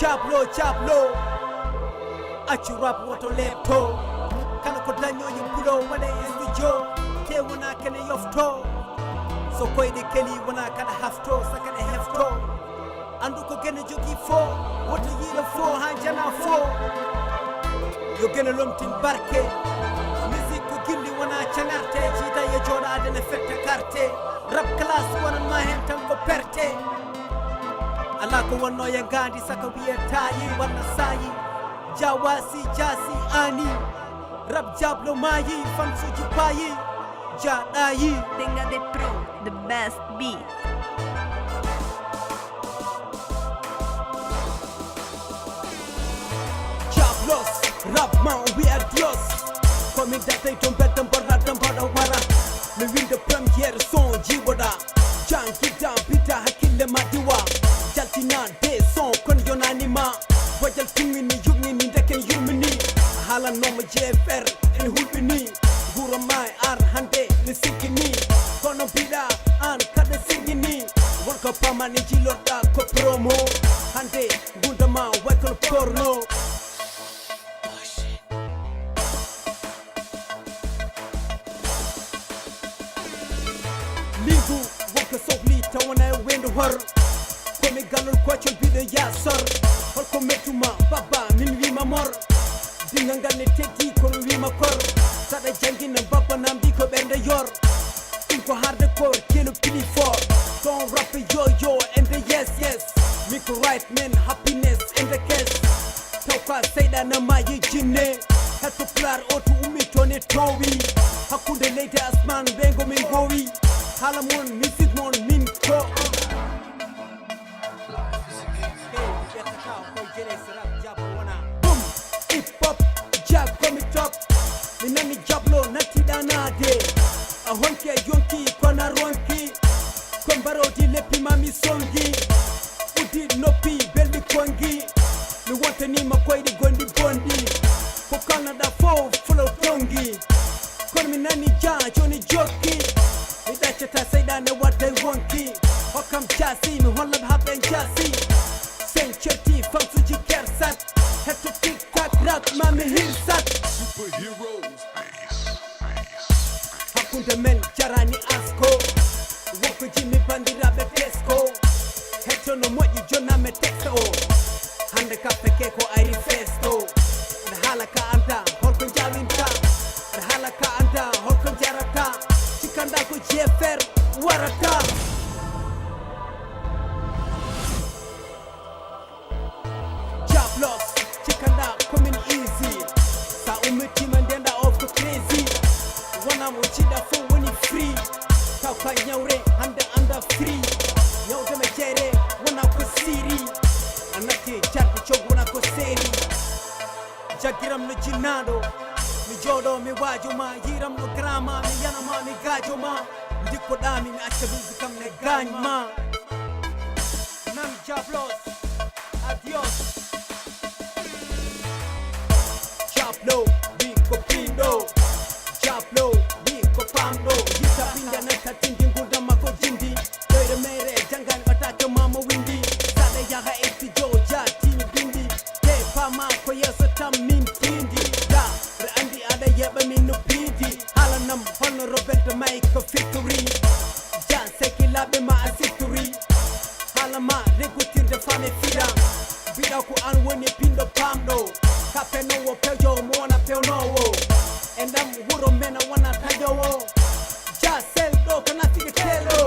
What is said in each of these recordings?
Jablo Jablo Achurap wato lepto Kana kodanyo yimpulo wane istijo Ke wana kene yofto So koy de keli wana kana hafto sakane hefto Andu ko gene jogi fo Wato yila fo hanjana fo Yo gene lomtin barke Musique ko gilli wana changarte Chita ye joda adene fetta karte Rap class wana ma hen tango perte Ala ko wonno ye gandi saka wiye tayi wana sayi Jawasi jasi ani Rap Jablo mayi famsu jipayi Jadayi Tenga de Pro, the best beat. Jablos, rap man we are Dios Coming that they don't bet them but them wara Me win the premiere son jiwada Jan Gita Pita Hakile Madiwa Jaltina de son kon yonanima Wajal tumini yugni ndeken yumini Hala noma JFR en hulbini Gura mai ar hande ni sikini Kono bida an kada singini Wanka pama ni jilorda ko promo Hande gunda ma wakal porno Ligu wanka sokli tawana wendo har Kome galol kwachon bide yasar Holko metuma baba min wima mor Dingangal ne teti kono wima kor Sada jangina baba namdi ko bende yor Inko harde kor kelo pili for Don't rap yo and the yes Make right man happiness in the case Tauka saida na mayi jine Hatu plar otu umitone towi Hakunde late asman bengo mingowi Halamon music mon min ko Boom, hip hop, jab coming top Minami Jablo natida nade Ahonke yonki kwana ronki Kombaro di lepi mami songi Udi nopi belbi kwangi Mi wante ni makwai di gondi bondi Ko Canada fo full of tongi Kon minani ja joni joki Mi dacha ta saida ne what they wonki Hokam jasi mi honlab hapen jasi Sencheti famsuji kersat Heto tik tak rak mami hirsat Superheroes. Hakunde men jarani asko Woko jimi bandira be tesko Heto no moji jona me teksto Hande ka peke ko airi festo Da halaka anta holko jawinta Da halaka anta holko jarata Chikanda ko JFR warata Jablos, chikanda coming easy Sa umeti mandenda off the crazy Wana mochida for when it free Kauka nyaure handa anda free Nyaude mejere wana ko siri Anake jardi chog wana ko seri Jagiram no jinado Mi jodo mi wajuma Yiram no grama mi yanama mi gajoma Ndiko dami mi achabuzi kam ne ganyma Nam Jablos Adios Jablo, Biko Pindo Jablo, Biko Pamdo Yita pinda na katindi nguda mako jindi Doire mere jangan batake mama windi Sade yaha eti jo jati ni bindi Te pama ko yeso tam min tindi Da, re andi ada yeba minu pidi Hala nam hono Roberto Maiko victory Jan seki labe ma asituri Hala ma regutir de fame fida Bida ku an woni pindo pamdo Kape no wo pejo mo wana peo no wo Endam wuro mena wana tajo wo Ja sel do kana tige telo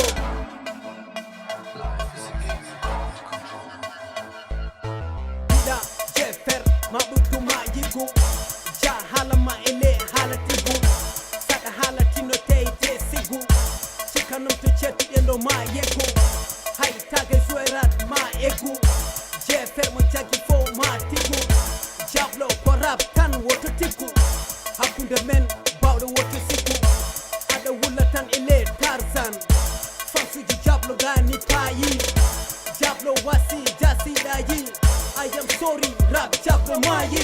Bida jefer mabutu ma yigu Ja hala ma ele hala tigu Sada hala tino te sigu Chika num te chetu yendo ma yegu Hai tage suerat ma egu Jefer mo jagi fo ma tigu Jablo kwa rap tan woto tiku Hakunde men bawde woto siku Ada wulatan ele Tarzan Famsuji Jablo gani payi Jablo wasi jasi dayi I am sorry rap Jablo mayi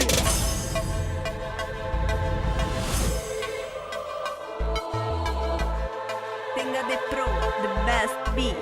Tenga de Pro, the best beat.